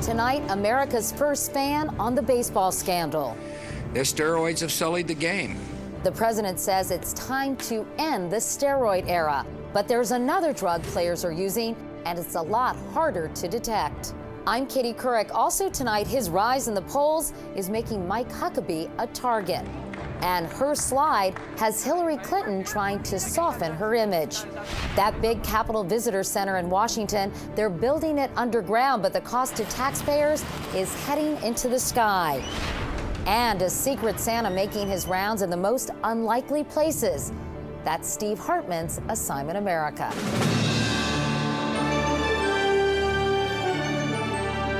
Tonight, America's first fan on the baseball scandal. The steroids have sullied the game. The president says it's time to end the steroid era. But there's another drug players are using, and it's a lot harder to detect. I'm Katie Couric. Also tonight, his rise in the polls is making Mike Huckabee a target. And her slide has Hillary Clinton trying to soften her image. That big Capitol Visitor Center in Washington, they're building it underground, but the cost to taxpayers is heading into the sky. And a secret Santa making his rounds in the most unlikely places. That's Steve Hartman's Assignment America.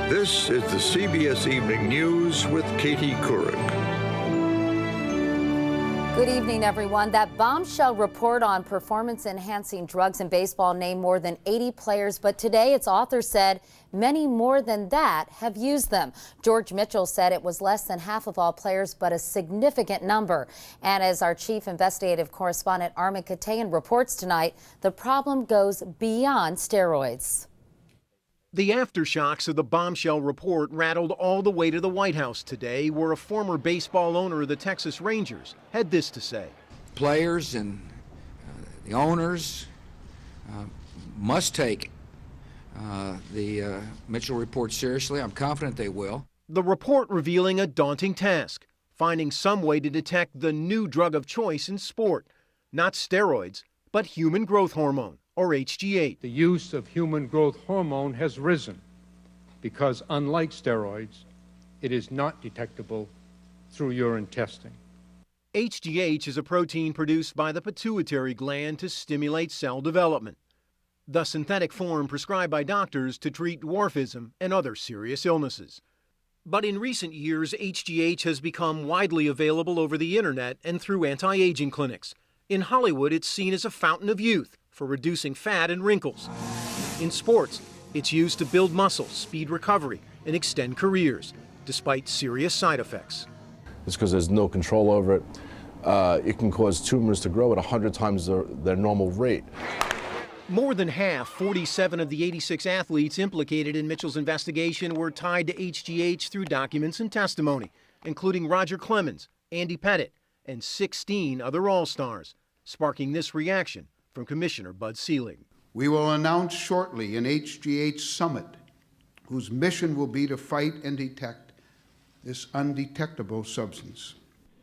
This is the CBS Evening News with Katie Couric. Good evening, everyone. That bombshell report on performance-enhancing drugs in baseball named more than 80 players, but today its author said many more than that have used them. George Mitchell said it was less than half of all players, but a significant number. And as our chief investigative correspondent Armin Katayan reports tonight, the problem goes beyond steroids. The aftershocks of the bombshell report rattled all the way to the White House today, where a former baseball owner of the Texas Rangers had this to say. Players and the owners must take the Mitchell report seriously. I'm confident they will. The report revealing a daunting task, finding some way to detect the new drug of choice in sport. Not steroids, but human growth hormone, or HGH. The use of human growth hormone has risen because, unlike steroids, it is not detectable through urine testing. HGH is a protein produced by the pituitary gland to stimulate cell development. The synthetic form prescribed by doctors to treat dwarfism and other serious illnesses. But in recent years, HGH has become widely available over the internet and through anti-aging clinics. In Hollywood, it's seen as a fountain of youth for reducing fat and wrinkles. In sports, it's used to build muscle, speed recovery, and extend careers, despite serious side effects. It's because there's no control over it. It can cause tumors to grow at 100 times their normal rate. More than half, 47 of the 86 athletes implicated in Mitchell's investigation were tied to HGH through documents and testimony, including Roger Clemens, Andy Pettitte, and 16 other All-Stars, sparking this reaction from Commissioner Bud Selig. We will announce shortly an HGH summit whose mission will be to fight and detect this undetectable substance.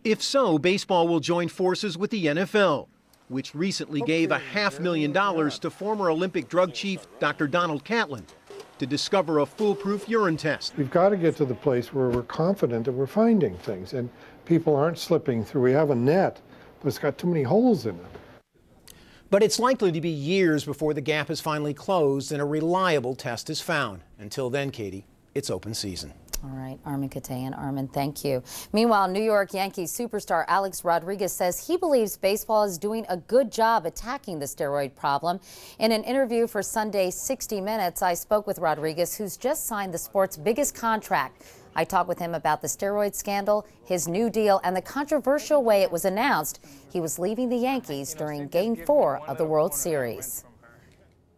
If so, baseball will join forces with the NFL, which recently gave $500,000 to former Olympic drug chief Dr. Donald Catlin to discover a foolproof urine test. We've got to get to the place where we're confident that we're finding things and people aren't slipping through. We have a net, but it's got too many holes in it. But it's likely to be years before the gap is finally closed and a reliable test is found. Until then, Katie, it's open season. All right, Armin Katayan. Armin, thank you. Meanwhile, New York Yankees superstar Alex Rodriguez says he believes baseball is doing a good job attacking the steroid problem. In an interview for Sunday's 60 Minutes, I spoke with Rodriguez, who's just signed the sport's biggest contract. I talked with him about the steroid scandal, his new deal, and the controversial way it was announced he was leaving the Yankees during Game 4 of the World Series.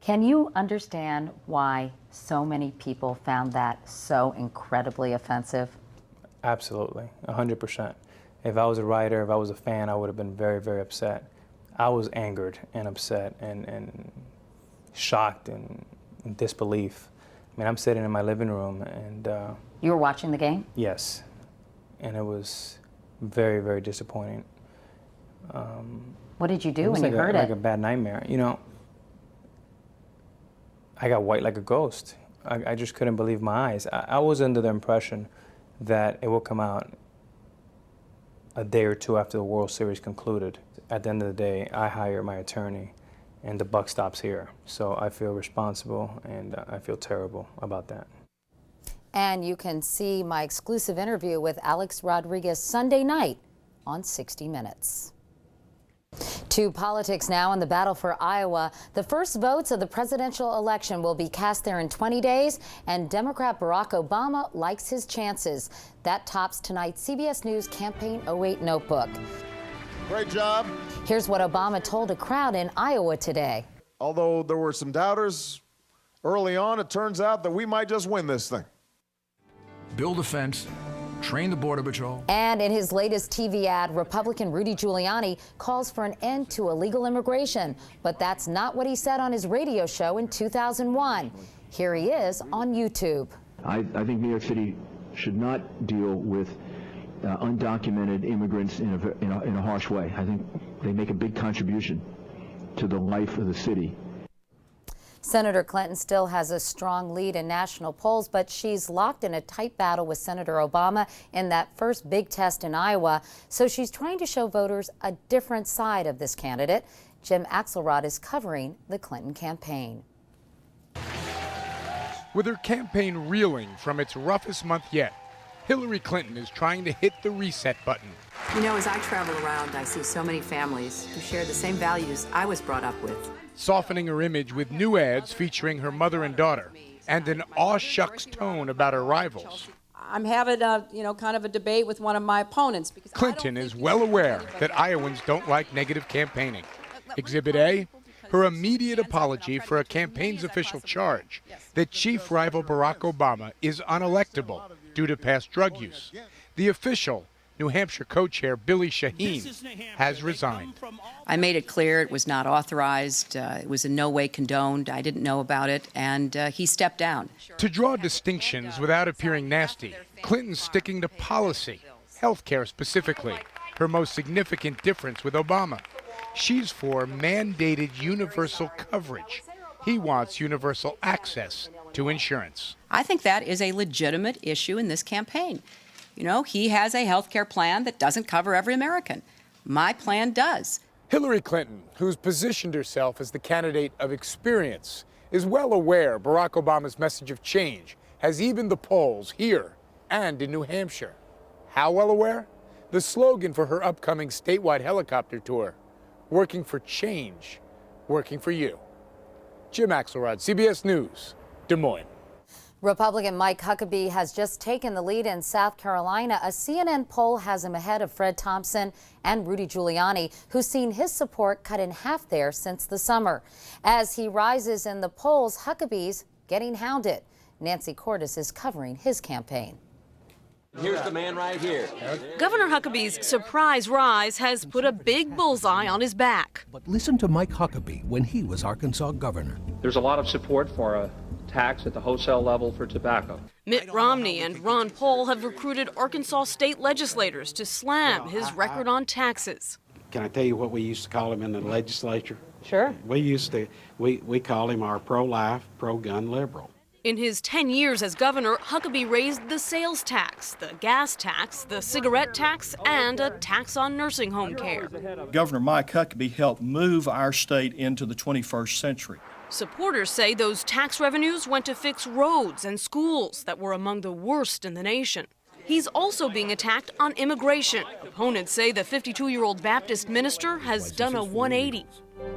Can you understand why so many people found that so incredibly offensive? Absolutely, 100%. If I was a writer, if I was a fan, I would have been very, very upset. I was angered and upset and shocked and in disbelief. I mean, I'm sitting in my living room and... You were watching the game? Yes, and it was very, very disappointing. What did you do when you heard it? Like a bad nightmare. You know, I got white like a ghost. I just couldn't believe my eyes. I was under the impression that it would come out a day or two after the World Series concluded. At the end of the day, I hire my attorney, and the buck stops here. So I feel responsible, and I feel terrible about that. And you can see my exclusive interview with Alex Rodriguez Sunday night on 60 Minutes. To politics now in the battle for Iowa. The first votes of the presidential election will be cast there in 20 days, and Democrat Barack Obama likes his chances. That tops tonight's CBS News Campaign 08 notebook. Great job. Here's what Obama told a crowd in Iowa today. Although there were some doubters early on, it turns out that we might just win this thing. build a fence, train the Border Patrol. And in his latest TV ad, Republican Rudy Giuliani calls for an end to illegal immigration. But that's not what he said on his radio show in 2001. Here he is on YouTube. I think New York City should not deal with undocumented immigrants in a harsh way. I think they make a big contribution to the life of the city. Senator Clinton still has a strong lead in national polls, but she's locked in a tight battle with Senator Obama in that first big test in Iowa. So she's trying to show voters a different side of this candidate. Jim Axelrod is covering the Clinton campaign. With her campaign reeling from its roughest month yet, Hillary Clinton is trying to hit the reset button. You know, as I travel around, I see so many families who share the same values I was brought up with. Softening her image with new ads featuring her mother and daughter, and an aw shucks tone about her rivals. I'm having kind of a debate with one of my opponents. Because Clinton is well aware that Iowans don't like negative campaigning. Exhibit A, her immediate apology for a campaign's official charge that chief rival Barack Obama is unelectable due to past drug use. The official, New Hampshire co-chair Billy Shaheen, has resigned. I made it clear it was not authorized, it was in no way condoned, I didn't know about it, and he stepped down. To draw distinctions without appearing nasty, Clinton's sticking to policy, health care specifically, her most significant difference with Obama. She's for mandated universal coverage. He wants universal access to insurance. I think that is a legitimate issue in this campaign. You know, he has a health care plan that doesn't cover every American. My plan does. Hillary Clinton, who's positioned herself as the candidate of experience, is well aware Barack Obama's message of change has evened the polls here and in New Hampshire. How well aware? The slogan for her upcoming statewide helicopter tour, working for change, working for you. Jim Axelrod, CBS News, Des Moines. Republican Mike Huckabee has just taken the lead in South Carolina. A CNN poll has him ahead of Fred Thompson and Rudy Giuliani, who's seen his support cut in half there since the summer. As he rises in the polls, Huckabee's getting hounded. Nancy Cordes is covering his campaign. Here's the man right here. Governor Huckabee's surprise rise has put a big bullseye on his back. But listen to Mike Huckabee when he was Arkansas governor. There's a lot of support for a tax at the wholesale level for tobacco. Mitt Romney and Ron Paul have recruited Arkansas state legislators to slam his record on taxes. Can I tell you what we used to call him in the legislature? Sure. We call him our pro-life, pro-gun liberal. In his 10 years as governor, Huckabee raised the sales tax, the gas tax, the cigarette tax, and a tax on nursing home care. Governor Mike Huckabee helped move our state into the 21st century. Supporters say those tax revenues went to fix roads and schools that were among the worst in the nation. He's also being attacked on immigration. Opponents say the 52-year-old Baptist minister has done a 180.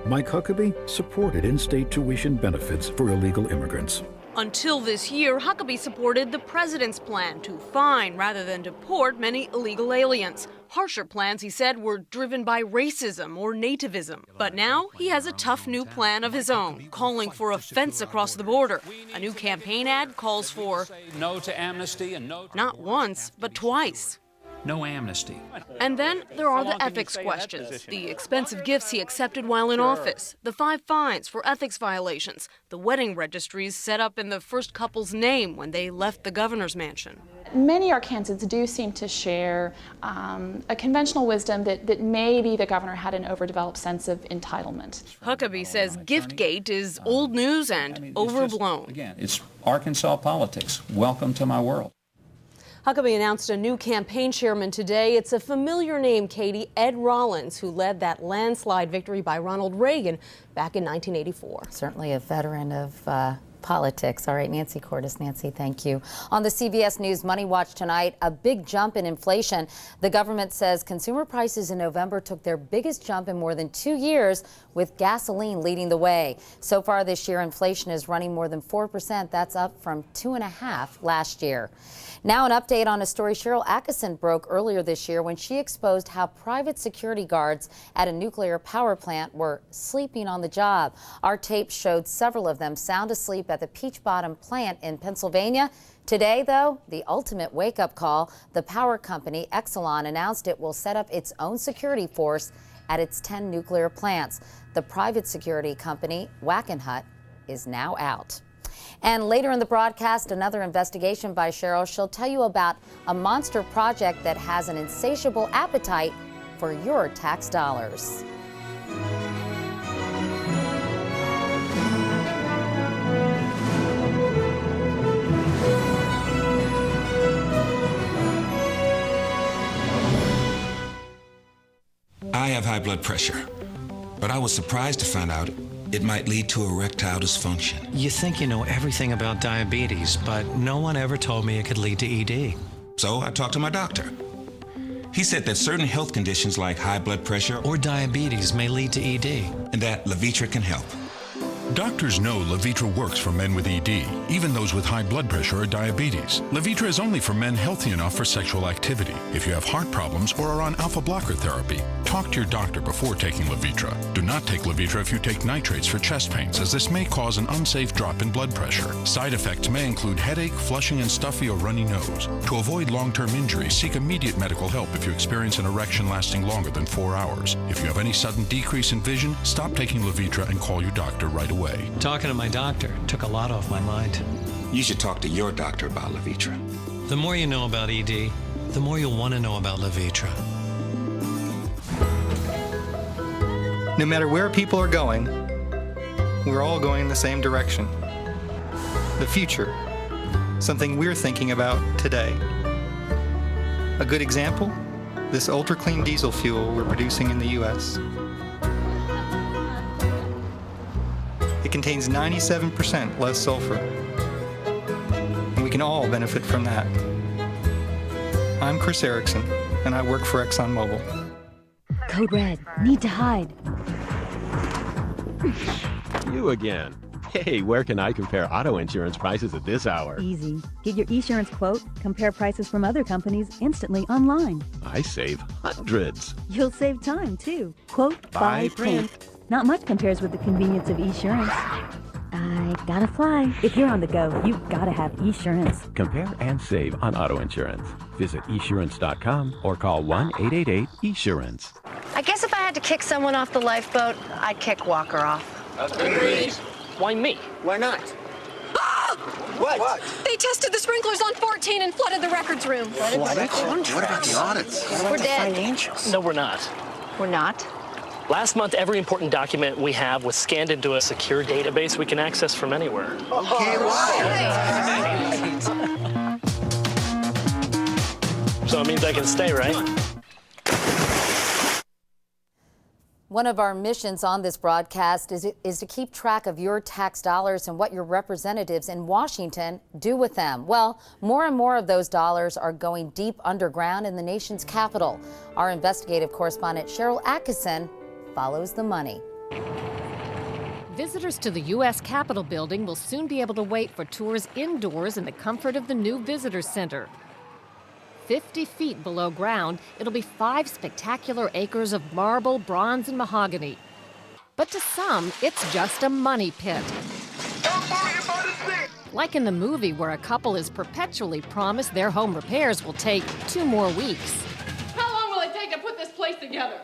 Mike Huckabee supported in-state tuition benefits for illegal immigrants. Until this year, Huckabee supported the president's plan to fine rather than deport many illegal aliens. Harsher plans, he said, were driven by racism or nativism. But now he has a tough new plan of his own, calling for a fence across the border. A new campaign ad calls for no to amnesty and no to not once, but twice. No amnesty. And then there are the ethics questions, the expensive gifts he accepted while in office, the 5 fines for ethics violations, the wedding registries set up in the first couple's name when they left the governor's mansion. Many Arkansans do seem to share a conventional wisdom that maybe the governor had an overdeveloped sense of entitlement. Huckabee says Giftgate is old news and overblown. Again, it's Arkansas politics. Welcome to my world. Huckabee announced a new campaign chairman today. It's a familiar name, Katie, Ed Rollins, who led that landslide victory by Ronald Reagan back in 1984. Certainly a veteran of politics. All right, Nancy Cordes. Nancy, thank you. On the CBS News Money Watch tonight, a big jump in inflation. The government says consumer prices in November took their biggest jump in more than 2 years, with gasoline leading the way. So far this year, inflation is running more than 4%. That's up from 2.5% last year. Now an update on a story Cheryl Atkinson broke earlier this year when she exposed how private security guards at a nuclear power plant were sleeping on the job. Our tape showed several of them sound asleep at at the Peach Bottom plant in Pennsylvania. Today, though, the ultimate wake-up call. The power company, Exelon, announced it will set up its own security force at its 10 nuclear plants. The private security company, Wackenhut, is now out. And later in the broadcast, another investigation by Cheryl. She'll tell you about a monster project that has an insatiable appetite for your tax dollars. I have high blood pressure, but I was surprised to find out it might lead to erectile dysfunction. You think you know everything about diabetes, but no one ever told me it could lead to ED. So I talked to my doctor. He said that certain health conditions like high blood pressure or diabetes may lead to ED, and that Levitra can help. Doctors know Levitra works for men with ED, even those with high blood pressure or diabetes. Levitra is only for men healthy enough for sexual activity. If you have heart problems or are on alpha blocker therapy, talk to your doctor before taking Levitra. Do not take Levitra if you take nitrates for chest pains, as this may cause an unsafe drop in blood pressure. Side effects may include headache, flushing and stuffy or runny nose. To avoid long-term injury, seek immediate medical help if you experience an erection lasting longer than 4 hours. If you have any sudden decrease in vision, stop taking Levitra and call your doctor right away. Talking to my doctor took a lot off my mind. You should talk to your doctor about Levitra. The more you know about ED, the more you'll want to know about Levitra. No matter where people are going, we're all going in the same direction. The future, something we're thinking about today. A good example, this ultra-clean diesel fuel we're producing in the U.S. It contains 97% less sulfur, and we can all benefit from that. I'm Chris Erickson, and I work for ExxonMobil. Code red. Need to hide. You again. Hey, where can I compare auto insurance prices at this hour? Easy. Get your Esurance quote, compare prices from other companies instantly online. I save hundreds. You'll save time, too. Quote, buy, print. Not much compares with the convenience of Esurance. I gotta fly. If you're on the go, you've gotta have Esurance. Compare and save on auto insurance. Visit esurance.com or call 1-888-ESURANCE. I guess if I had to kick someone off the lifeboat, I'd kick Walker off. Agreed. Why me? Why not? Ah! What? They tested the sprinklers on 14 and flooded the records room. What about the audits? We're dead. Financials. No, we're not. We're not? Last month, every important document we have was scanned into a secure database we can access from anywhere. Okay, why? So it means I can stay, right? One of our missions on this broadcast is to keep track of your tax dollars and what your representatives in Washington do with them. Well, more and more of those dollars are going deep underground in the nation's capital. Our investigative correspondent Cheryl Atkinson follows the money. Visitors to the U.S. Capitol building will soon be able to wait for tours indoors in the comfort of the new visitor center. 50 feet below ground, it'll be 5 spectacular acres of marble, bronze, and mahogany. But to some, it's just a money pit. Like in the movie where a couple is perpetually promised their home repairs will take 2 more weeks. How long will it take to put this place together?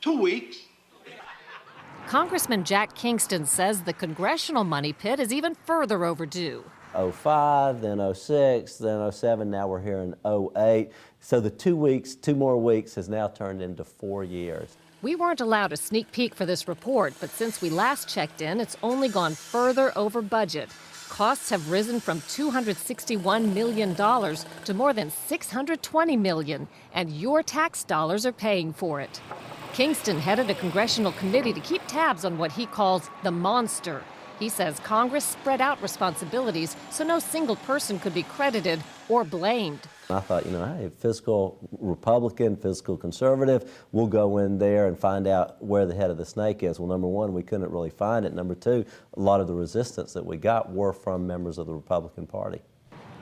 2 weeks. Congressman Jack Kingston says the congressional money pit is even further overdue. 05, then 06, then 07, now we're here in 08. So the 2 more weeks has now turned into 4 years. We weren't allowed a sneak peek for this report, but since we last checked in, it's only gone further over budget. Costs have risen from $261 million to more than $620 million, and your tax dollars are paying for it. Kingston headed a congressional committee to keep tabs on what he calls the monster. He says Congress spread out responsibilities so no single person could be credited or blamed. I thought, hey, fiscal Republican, fiscal conservative, we'll go in there and find out where the head of the snake is. Well, number one, we couldn't really find it. Number two, a lot of the resistance that we got were from members of the Republican Party.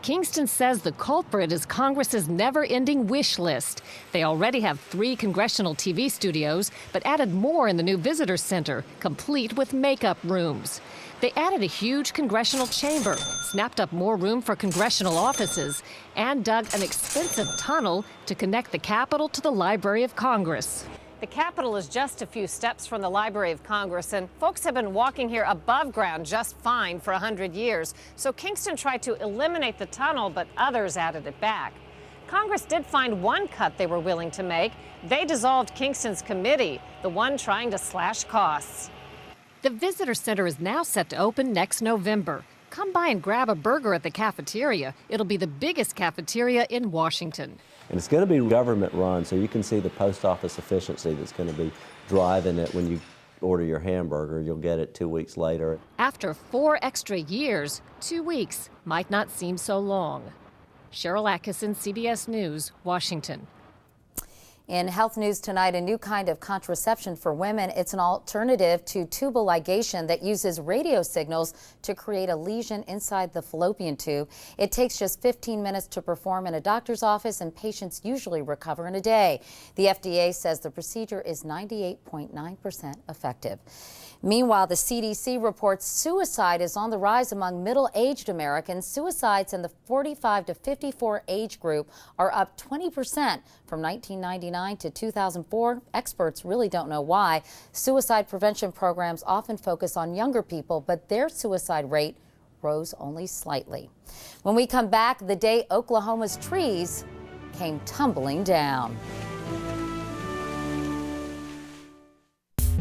Kingston says the culprit is Congress's never-ending wish list. They already have 3 congressional TV studios, but added more in the new visitor center, complete with makeup rooms. They added a huge congressional chamber, snapped up more room for congressional offices, and dug an expensive tunnel to connect the Capitol to the Library of Congress. The Capitol is just a few steps from the Library of Congress, and folks have been walking here above ground just fine for 100 years. So Kingston tried to eliminate the tunnel, but others added it back. Congress did find one cut they were willing to make. They dissolved Kingston's committee, the one trying to slash costs. The visitor center is now set to open next November. Come by and grab a burger at the cafeteria. It'll be the biggest cafeteria in Washington. And it's going to be government run, so you can see the post office efficiency that's going to be driving it. When you order your hamburger, you'll get it 2 weeks later. After 4 extra years, 2 weeks might not seem so long. Cheryl Atkinson, CBS News, Washington. In health news tonight, a new kind of contraception for women. It's an alternative to tubal ligation that uses radio signals to create a lesion inside the fallopian tube. It takes just 15 minutes to perform in a doctor's office, and patients usually recover in a day. The FDA says the procedure is 98.9% effective. Meanwhile, the CDC reports suicide is on the rise among middle-aged Americans. Suicides in the 45 to 54 age group are up 20% from 1999 to 2004. Experts really don't know why. Suicide prevention programs often focus on younger people, but their suicide rate rose only slightly. When we come back, the day Oklahoma's trees came tumbling down.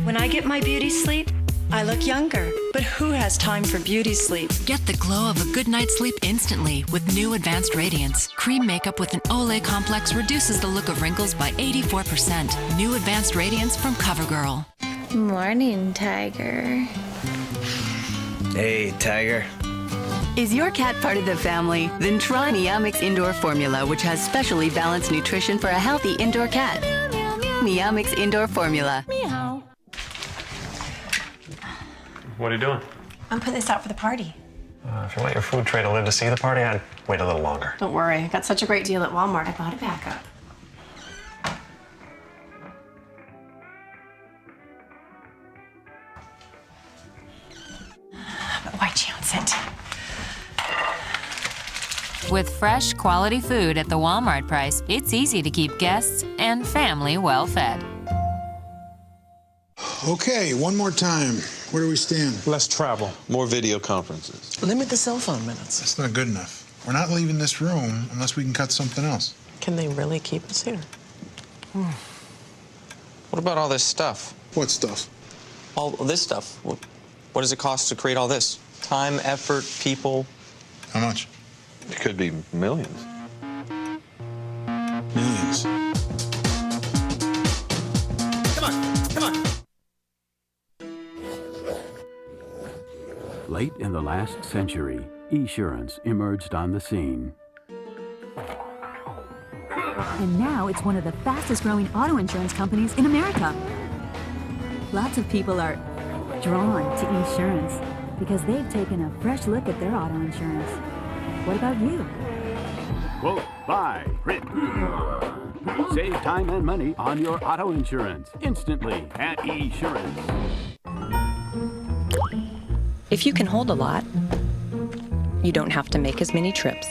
When I get my beauty sleep, I look younger. But who has time for beauty sleep? Get the glow of a good night's sleep instantly with new Advanced Radiance. Cream makeup with an Olay complex reduces the look of wrinkles by 84%. New Advanced Radiance from CoverGirl. Morning, Tiger. Hey, Tiger. Is your cat part of the family? Then try Meow Mix Indoor Formula, which has specially balanced nutrition for a healthy indoor cat. Meow Mix Indoor Formula. Meow. What are you doing? I'm putting this out for the party. If you want your food tray to live to see the party, I'd wait a little longer. Don't worry, I got such a great deal at Walmart, I bought a backup. But why chance it? With fresh, quality food at the Walmart price, it's easy to keep guests and family well fed. Okay, one more time. Where do we stand? Less travel. More video conferences. Limit the cell phone minutes. That's not good enough. We're not leaving this room unless we can cut something else. Can they really keep us here? What about all this stuff? What stuff? All this stuff. What does it cost to create all this? Time, effort, people. How much? It could be millions. Millions. Come on. Late in the last century, Esurance emerged on the scene. And now it's one of the fastest growing auto insurance companies in America. Lots of people are drawn to Esurance because they've taken a fresh look at their auto insurance. What about you? Quote, buy, print. Save time and money on your auto insurance instantly at Esurance. If you can hold a lot, you don't have to make as many trips.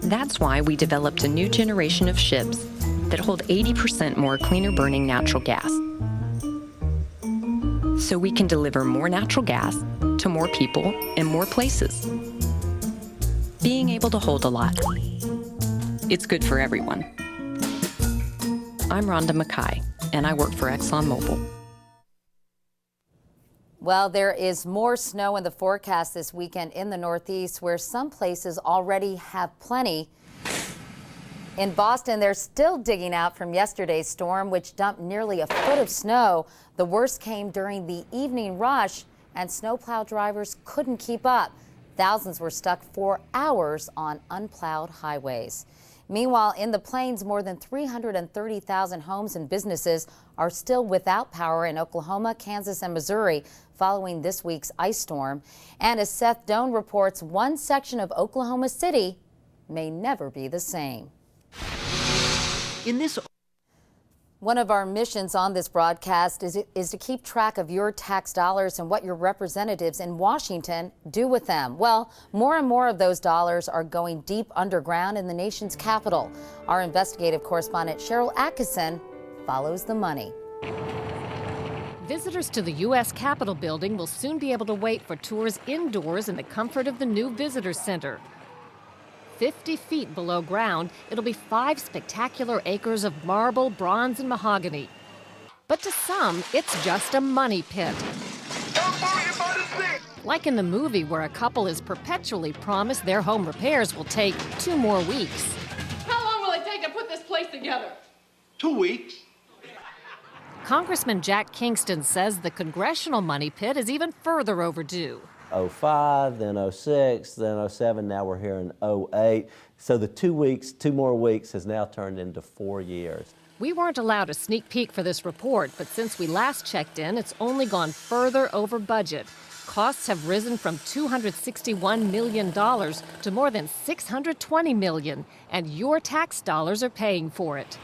That's why we developed a new generation of ships that hold 80% more cleaner burning natural gas. So we can deliver more natural gas to more people and more places. Being able to hold a lot. It's good for everyone. I'm Rhonda Mackay, and I work for ExxonMobil. Well, there is more snow in the forecast this weekend in the Northeast, where some places already have plenty. In Boston, they're still digging out from yesterday's storm, which dumped nearly a foot of snow. The worst came during the evening rush, and snowplow drivers couldn't keep up. Thousands were stuck for hours on unplowed highways. Meanwhile, in the Plains, more than 330,000 homes and businesses are still without power in Oklahoma, Kansas, and Missouri following this week's ice storm. And as Seth Doan reports, one section of Oklahoma City may never be the same. In this One of our missions on this broadcast is to keep track of your tax dollars and what your representatives in Washington do with them. Well, more and more of those dollars are going deep underground in the nation's capital. Our investigative correspondent Cheryl Atkinson follows the money. Visitors to the U.S. Capitol building will soon be able to wait for tours indoors in the comfort of the new visitor center. 50 feet below ground, it'll be 5 spectacular acres of marble, bronze, and mahogany. But to some, it's just a money pit. Like in the movie where a couple is perpetually promised their home repairs will take 2 more weeks. How long will it take to put this place together? 2 weeks. Congressman Jack Kingston says the congressional money pit is even further overdue. 05, then 06, then 07, now we're here in 08. So the 2 more weeks has now turned into 4 years. We weren't allowed a sneak peek for this report, but since we last checked in, it's only gone further over budget. Costs have risen from $261 million to more than $620 million, and your tax dollars are paying for it.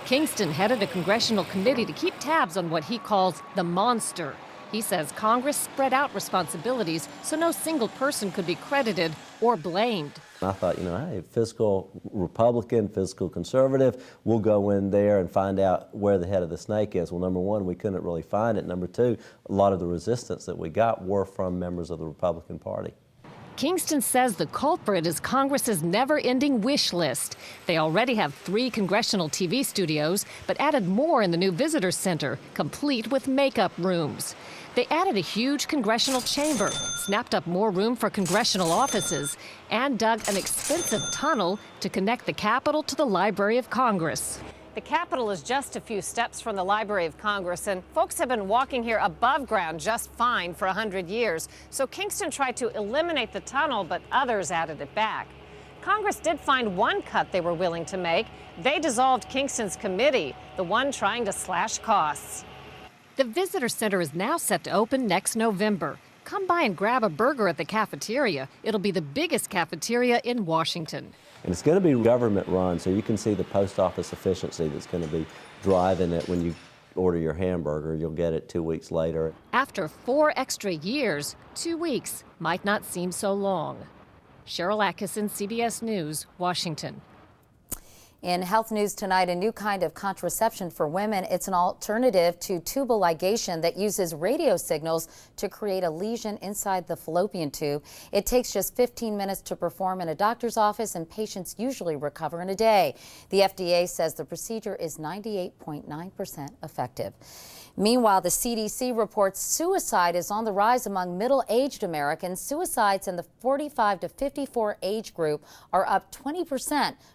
Kingston headed a congressional committee to keep tabs on what he calls the monster. He says Congress spread out responsibilities so no single person could be credited or blamed. I thought, hey, fiscal Republican, fiscal conservative, we'll go in there and find out where the head of the snake is. Well, number one, we couldn't really find it. Number two, a lot of the resistance that we got were from members of the Republican Party. Kingston says the culprit is Congress's never-ending wish list. They already have 3 congressional TV studios, but added more in the new visitor center, complete with makeup rooms. They added a huge congressional chamber, snapped up more room for congressional offices, and dug an expensive tunnel to connect the Capitol to the Library of Congress. The Capitol is just a few steps from the Library of Congress, and folks have been walking here above ground just fine for 100 years. So Kingston tried to eliminate the tunnel, but others added it back. Congress did find one cut they were willing to make. They dissolved Kingston's committee, the one trying to slash costs. The visitor center is now set to open next November. Come by and grab a burger at the cafeteria. It'll be the biggest cafeteria in Washington. And it's going to be government run, so you can see the post office efficiency that's going to be driving it. When you order your hamburger, you'll get it 2 weeks later. After 4 extra years, 2 weeks might not seem so long. Cheryl Atkinson, CBS News, Washington. In health news tonight, a new kind of contraception for women. It's an alternative to tubal ligation that uses radio signals to create a lesion inside the fallopian tube. It takes just 15 minutes to perform in a doctor's office, and patients usually recover in a day. The FDA says the procedure is 98.9% effective. Meanwhile, the CDC reports suicide is on the rise among middle-aged Americans. Suicides in the 45 to 54 age group are up 20%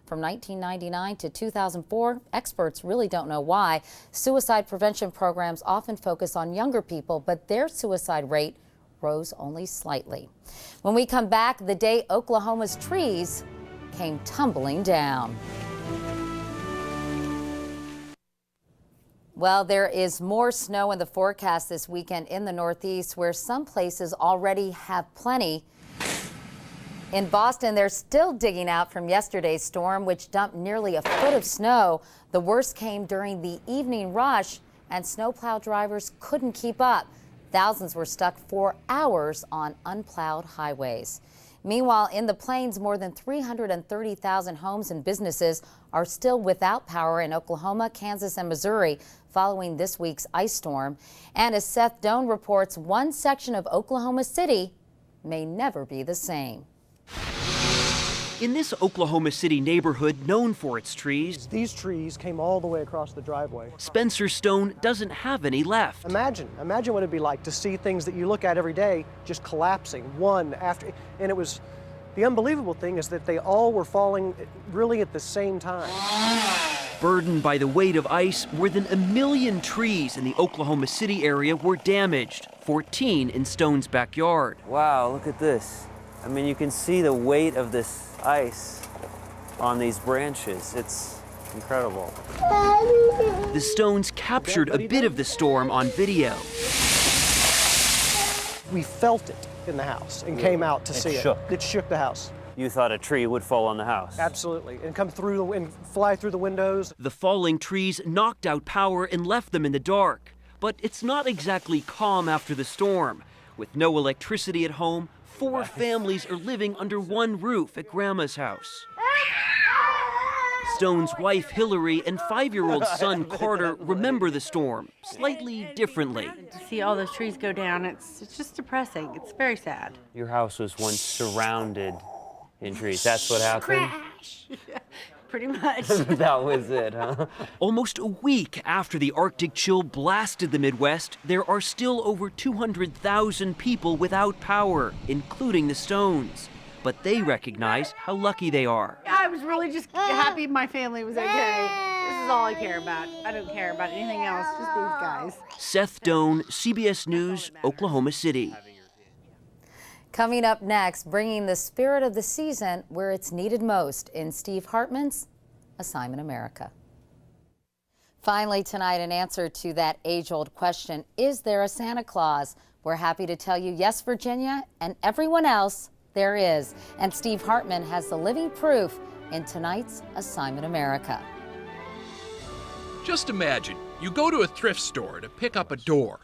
from 1999 to 2004. Experts really don't know why. Suicide prevention programs often focus on younger people, but their suicide rate rose only slightly. When we come back, the day Oklahoma's trees came tumbling down. Well, there is more snow in the forecast this weekend in the Northeast, where some places already have plenty. In Boston, they're still digging out from yesterday's storm, which dumped nearly a foot of snow. The worst came during the evening rush, and snowplow drivers couldn't keep up. Thousands were stuck for hours on unplowed highways. Meanwhile, in the plains, more than 330,000 homes and businesses are still without power in Oklahoma, Kansas, and Missouri following this week's ice storm. And as Seth Doan reports, one section of Oklahoma City may never be the same. In this Oklahoma City neighborhood known for its trees, these trees came all the way across the driveway. Spencer Stone doesn't have any left. Imagine what it'd be like to see things that you look at every day just collapsing one after. And it was, the unbelievable thing is that they all were falling really at the same time. Burdened by the weight of ice, more than 1 million trees in the Oklahoma City area were damaged, 14 in Stone's backyard. Wow, look at this. I mean, you can see the weight of this ice on these branches. It's incredible. The Stones captured a bit of the storm on video. We felt it in the house and came out to see it. It shook the house. You thought a tree would fall on the house. Absolutely, and come through and fly through the windows. The falling trees knocked out power and left them in the dark. But it's not exactly calm after the storm. With no electricity at home, 4 families are living under one roof at Grandma's house. Stone's wife, Hillary, and 5-year-old son, Carter, remember the storm slightly differently. To see all those trees go down, it's just depressing. It's very sad. Your house was once surrounded in trees. That's what happened? Crash! Pretty much. That was it, huh? Almost a week after the Arctic chill blasted the Midwest, there are still over 200,000 people without power, including the Stones. But they recognize how lucky they are. I was really just happy my family was okay. This is all I care about. I don't care about anything else, just these guys. Seth Doan, CBS News, Oklahoma City. Coming up next, bringing the spirit of the season where it's needed most in Steve Hartman's Assignment America. Finally tonight, an answer to that age-old question, is there a Santa Claus? We're happy to tell you, yes, Virginia, and everyone else, there is. And Steve Hartman has the living proof in tonight's Assignment America. Just imagine, you go to a thrift store to pick up a door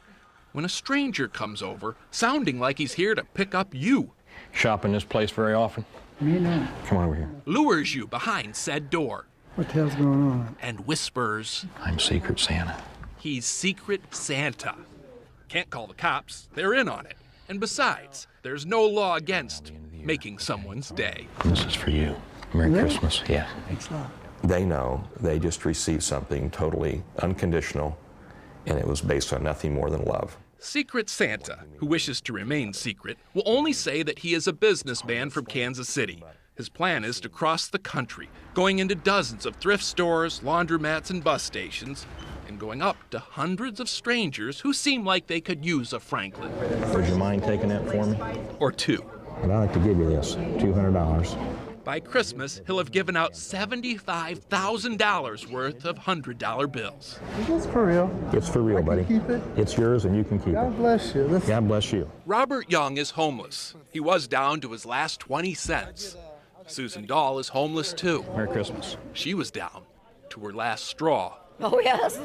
when a stranger comes over, sounding like he's here to pick up you. Shop in this place very often? Me not. Come on over here. Lures you behind said door. What the hell's going on? And whispers, I'm Secret Santa. He's Secret Santa. Can't call the cops, they're in on it. And besides, there's no law against making someone's day. This is for you. Merry Christmas. Yeah. Thanks a lot. They know they just received something totally unconditional, and it was based on nothing more than love. Secret Santa, who wishes to remain secret, will only say that he is a businessman from Kansas City. His plan is to cross the country, going into dozens of thrift stores, laundromats, and bus stations, and going up to hundreds of strangers who seem like they could use a Franklin. Would you mind taking that for me? Or two. I'd like to give you this, $200. By Christmas, he'll have given out $75,000 worth of $100 bills. Is this for real? It's for real, buddy. Keep it? It's yours and you can keep it. God bless you. God bless you. Robert Young is homeless. He was down to his last 20 cents. Susan Dahl is homeless too. Merry Christmas. She was down to her last straw. Oh, yes.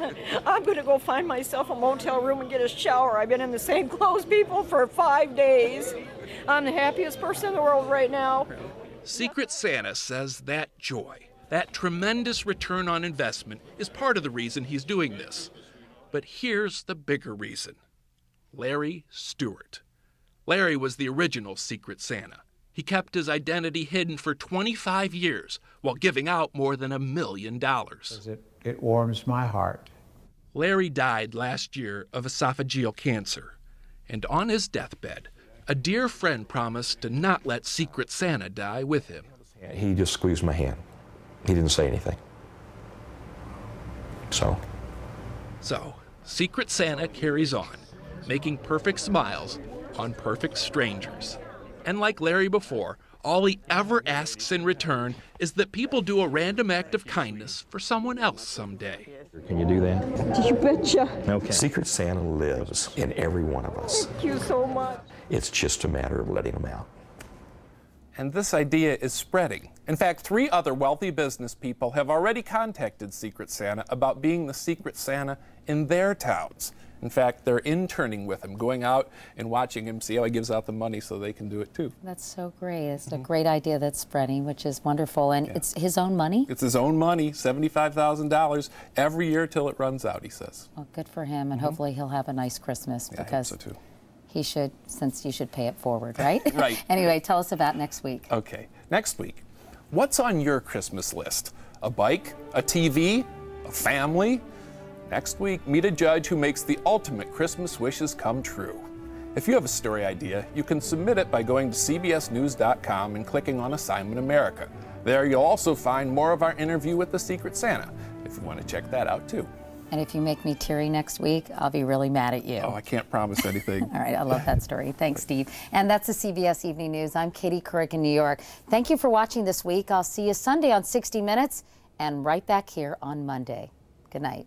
I'm going to go find myself a motel room and get a shower. I've been in the same clothes, people, for 5 days. I'm the happiest person in the world right now. Secret Santa says that joy, that tremendous return on investment, is part of the reason he's doing this. But here's the bigger reason. Larry Stewart. Larry was the original Secret Santa. He kept his identity hidden for 25 years while giving out more than $1 million. It warms my heart. Larry died last year of esophageal cancer, and on his deathbed, a dear friend promised to not let Secret Santa die with him. He just squeezed my hand. He didn't say anything. So, Secret Santa carries on, making perfect smiles on perfect strangers. And like Larry before, all he ever asks in return is that people do a random act of kindness for someone else someday. Can you do that? You betcha. Okay. Secret Santa lives in every one of us. Thank you so much. It's just a matter of letting him out. And this idea is spreading. In fact, 3 other wealthy business people have already contacted Secret Santa about being the Secret Santa in their towns. In fact, they're interning with him, going out and watching him, see how he gives out the money so they can do it too. That's so great. It's a great idea that's spreading, which is wonderful. And it's his own money? It's his own money, $75,000 every year till it runs out, he says. Well, good for him, and hopefully he'll have a nice Christmas, because I hope so too. He should, since you should pay it forward, right? Right. Anyway, tell us about next week. Okay, next week. What's on your Christmas list? A bike? A TV? A family? Next week, meet a judge who makes the ultimate Christmas wishes come true. If you have a story idea, you can submit it by going to cbsnews.com and clicking on Assignment America. There you'll also find more of our interview with the Secret Santa, if you want to check that out too. And if you make me teary next week, I'll be really mad at you. Oh, I can't promise anything. All right, I love that story. Thanks, Steve. And that's the CBS Evening News. I'm Katie Couric in New York. Thank you for watching this week. I'll see you Sunday on 60 Minutes and right back here on Monday. Good night.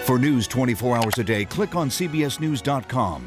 For news 24 hours a day, click on CBSNews.com.